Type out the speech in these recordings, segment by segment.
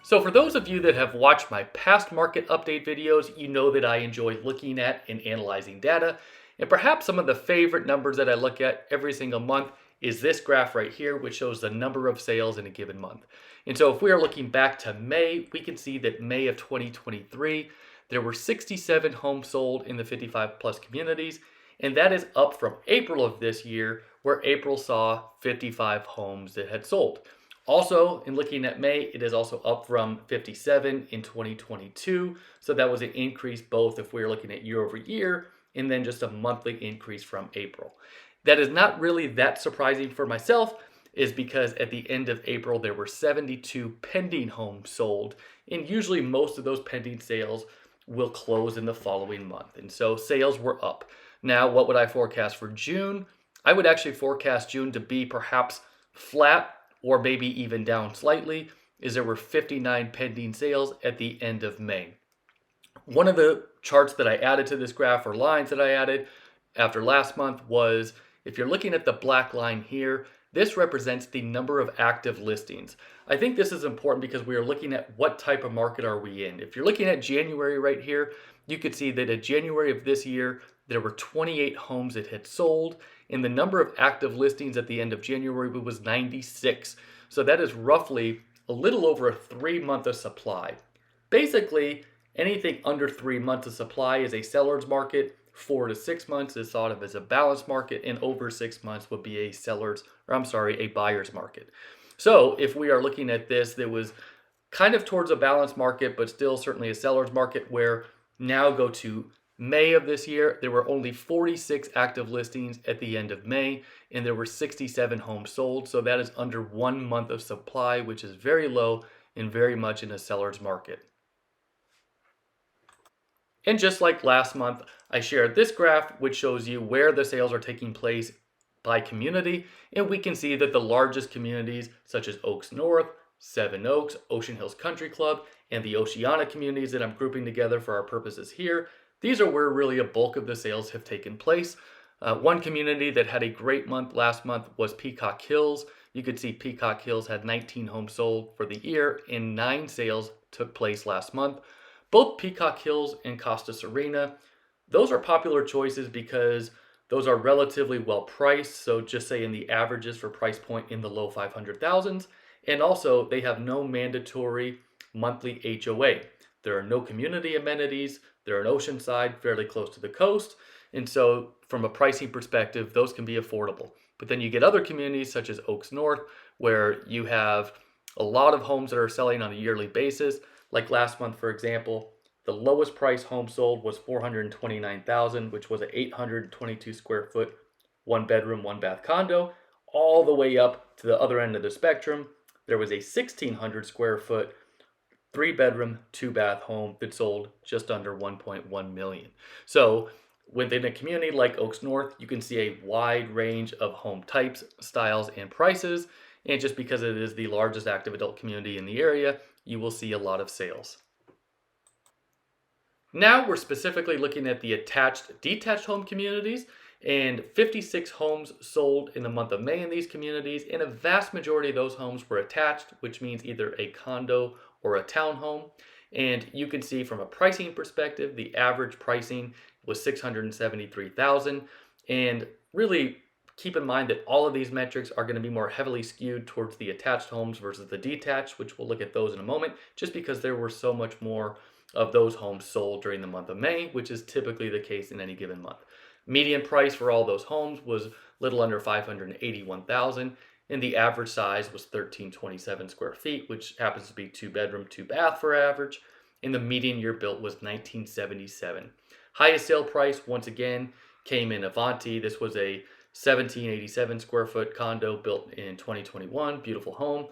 So for those of you that have watched my past market update videos, you know that I enjoy looking at and analyzing data. And perhaps some of the favorite numbers that I look at every single month is this graph right here, which shows the number of sales in a given month. And so if we are looking back to May, we can see that May of 2023, there were 67 homes sold in the 55 plus communities. And that is up from April of this year, where April saw 55 homes that had sold. Also, in looking at May, it is also up from 57 in 2022. So that was an increase both if we were looking at year over year and then just a monthly increase from April. That is not really that surprising for myself, is because at the end of April, there were 72 pending homes sold. And usually most of those pending sales will close in the following month. And so sales were up. Now, what would I forecast for June? I would actually forecast June to be perhaps flat or maybe even down slightly, is there were 59 pending sales at the end of May. One of the charts that I added to this graph, or lines that I added after last month, was if you're looking at the black line here, this represents the number of active listings. I think this is important because we are looking at what type of market are we in. If you're looking at January right here, you could see that in January of this year, there were 28 homes that had sold, and the number of active listings at the end of January was 96. So that is roughly a little over a 3-month of supply. Basically, anything under 3 months of supply is a seller's market. 4 to 6 months is thought of as a balanced market, and over 6 months would be a buyer's market. So if we are looking at this, that was kind of towards a balanced market, but still certainly a seller's market, where now go to May of this year, there were only 46 active listings at the end of May, and there were 67 homes sold. So that is under 1 month of supply, which is very low and very much in a seller's market. And just like last month, I shared this graph, which shows you where the sales are taking place by community. And we can see that the largest communities, such as Oaks North, Seven Oaks, Ocean Hills Country Club, and the Oceana communities that I'm grouping together for our purposes here, these are where really a bulk of the sales have taken place. One community that had a great month last month was Peacock Hills. You could see Peacock Hills had 19 homes sold for the year, and 9 sales took place last month. Both Peacock Hills and Costa Serena, those are popular choices because those are relatively well priced. So just say in the averages for price point in the low 500,000s. And also they have no mandatory monthly HOA. There are no community amenities. They're in Oceanside, fairly close to the coast. And so from a pricing perspective, those can be affordable. But then you get other communities such as Oaks North, where you have a lot of homes that are selling on a yearly basis. Like last month, for example, the lowest price home sold was $429,000, which was an 822 square foot, 1-bedroom, 1-bath condo. All the way up to the other end of the spectrum, there was a 1,600 square foot, 3-bedroom, 2-bath home that sold just under 1.1 million. So within a community like Oaks North, you can see a wide range of home types, styles, and prices. And just because it is the largest active adult community in the area, you will see a lot of sales. Now we're specifically looking at the detached home communities, and 56 homes sold in the month of May in these communities, and a vast majority of those homes were attached, which means either a condo or a townhome. And you can see from a pricing perspective, the average pricing was $673,000. And really keep in mind that all of these metrics are going to be more heavily skewed towards the attached homes versus the detached, which we'll look at those in a moment, just because there were so much more of those homes sold during the month of May, which is typically the case in any given month. Median price for all those homes was little under $581,000, and the average size was 1,327 square feet, which happens to be 2-bedroom, 2-bath for average, and the median year built was 1977. Highest sale price, once again, came in Avanti. This was a 1,787 square foot condo built in 2021, beautiful home,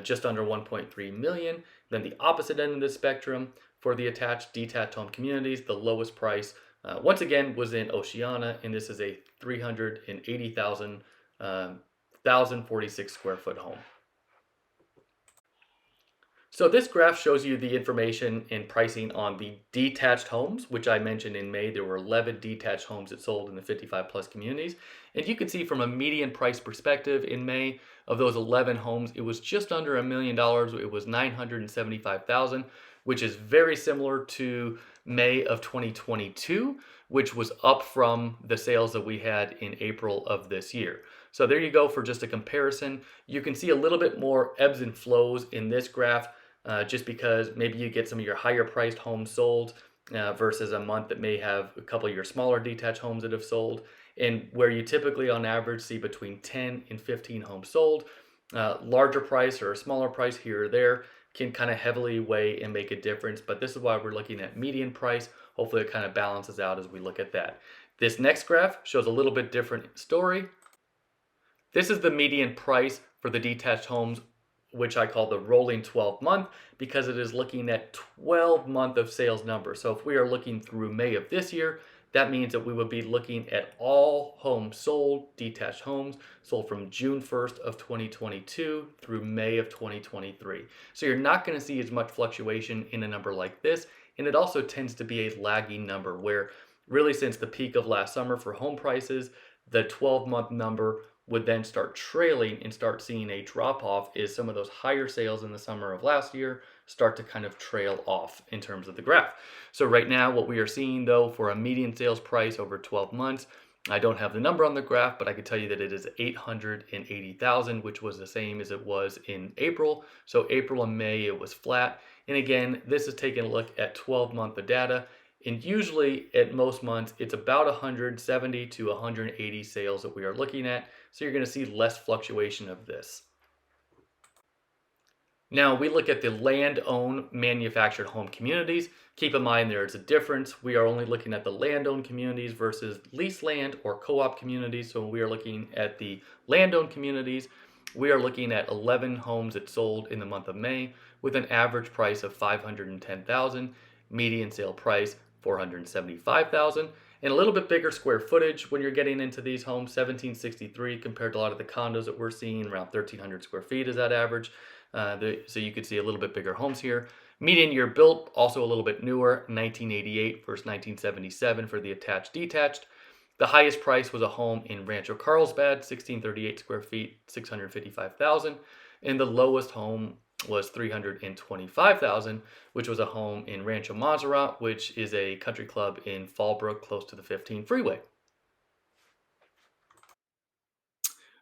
just under 1.3 million. Then the opposite end of the spectrum for the detached home communities, the lowest price once again was in Oceana, and this is a 380,000 1,046 square foot home. So this graph shows you the information and pricing on the detached homes, which I mentioned in May. There were 11 detached homes that sold in the 55 plus communities. And you can see from a median price perspective in May of those 11 homes, it was just under $1 million. It was 975,000, which is very similar to May of 2022, which was up from the sales that we had in April of this year. So there you go for just a comparison. You can see a little bit more ebbs and flows in this graph, just because maybe you get some of your higher priced homes sold versus a month that may have a couple of your smaller detached homes that have sold, and where you typically on average see between 10 and 15 homes sold. Larger price or a smaller price here or there can kind of heavily weigh and make a difference, but this is why we're looking at median price. Hopefully it kind of balances out as we look at that. This next graph shows a little bit different story. This is the median price for the detached homes, which I call the rolling 12 month, because it is looking at 12 month of sales numbers. So if we are looking through May of this year, that means that we would be looking at all homes sold, detached homes sold from June 1st of 2022 through May of 2023. So you're not going to see as much fluctuation in a number like this. And it also tends to be a lagging number where really since the peak of last summer for home prices, the 12-month number would then start trailing and start seeing a drop off as some of those higher sales in the summer of last year start to kind of trail off in terms of the graph. So right now what we are seeing though for a median sales price over 12 months, I don't have the number on the graph, but I can tell you that it is 880,000, which was the same as it was in April. So April and May it was flat. And again, this is taking a look at 12-month of data. And usually at most months, it's about 170 to 180 sales that we are looking at. So you're going to see less fluctuation of this. Now we look at the land-owned manufactured home communities. Keep in mind there is a difference. We are only looking at the land-owned communities versus leased land or co-op communities. So when we are looking at the land-owned communities, we are looking at 11 homes that sold in the month of May with an average price of $510,000, median sale price $475,000, and a little bit bigger square footage when you're getting into these homes, 1763 compared to a lot of the condos that we're seeing, around 1,300 square feet is that average. So you could see a little bit bigger homes here. Median year built, also a little bit newer, 1988 versus 1977 for the attached detached. The highest price was a home in Rancho Carlsbad, 1638 square feet, 655,000, and the lowest home was 325,000, which was a home in Rancho Montserrat, which is a country club in Fallbrook, close to the 15 freeway.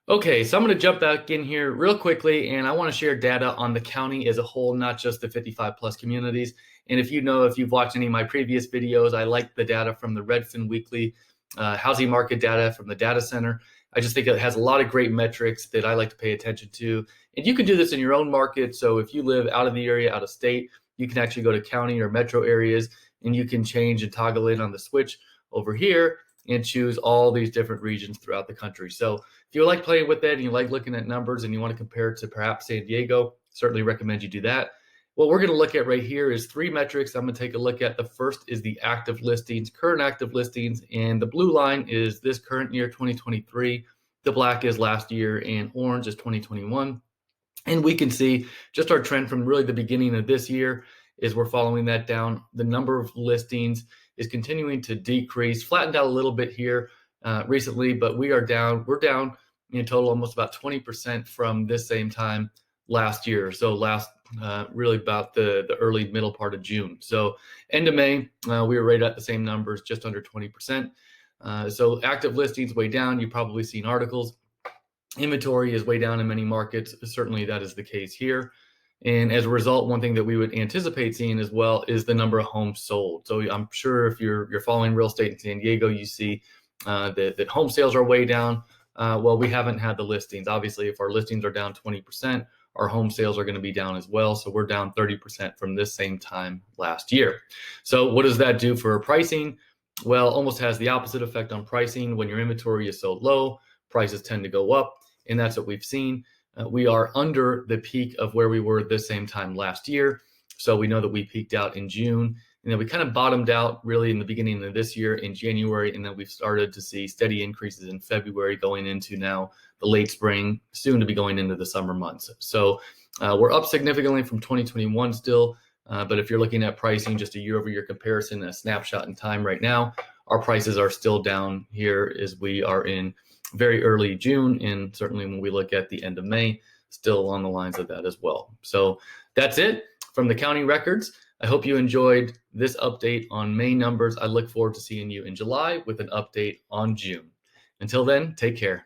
Okay, so I'm going to jump back in here real quickly, and I want to share data on the county as a whole, not just the 55 plus communities. And if you've watched any of my previous videos, I like the data from the Redfin Weekly housing market data from the data center. I just think it has a lot of great metrics that I like to pay attention to. And you can do this in your own market. So if you live out of the area, out of state, you can actually go to county or metro areas and you can change and toggle in on the switch over here and choose all these different regions throughout the country. So if you like playing with it and you like looking at numbers and you want to compare it to perhaps San Diego, certainly recommend you do that. What we're going to look at right here is three metrics I'm going to take a look at. The first is the active listings, current active listings, and the blue line is this current year, 2023. The black is last year, and orange is 2021. And we can see just our trend from really the beginning of this year is we're following that down. The number of listings is continuing to decrease, flattened out a little bit here recently, but we're down in total almost about 20% from this same time last year. So really about the early middle part of June. So end of May, we were right at the same numbers, just under 20%. So active listings way down. You've probably seen articles. Inventory is way down in many markets. Certainly that is the case here. And as a result, one thing that we would anticipate seeing as well is the number of homes sold. So I'm sure if you're following real estate in San Diego, you see that home sales are way down. Well, we haven't had the listings. Obviously, if our listings are down 20%, our home sales are going to be down as well. So we're down 30% from this same time last year. So what does that do for pricing? Well, almost has the opposite effect on pricing. When your inventory is so low, prices tend to go up. And that's what we've seen. We are under the peak of where we were this same time last year. So we know that we peaked out in June, and then we kind of bottomed out really in the beginning of this year in January. And then we've started to see steady increases in February going into now the late spring, soon to be going into the summer months. So we're up significantly from 2021 still. But if you're looking at pricing, just a year over year comparison, a snapshot in time right now, our prices are still down here as we are in very early June, and certainly when we look at the end of May, still along the lines of that as well. So that's it from the county records. I hope you enjoyed this update on May numbers. I look forward to seeing you in July with an update on June. Until then, take care.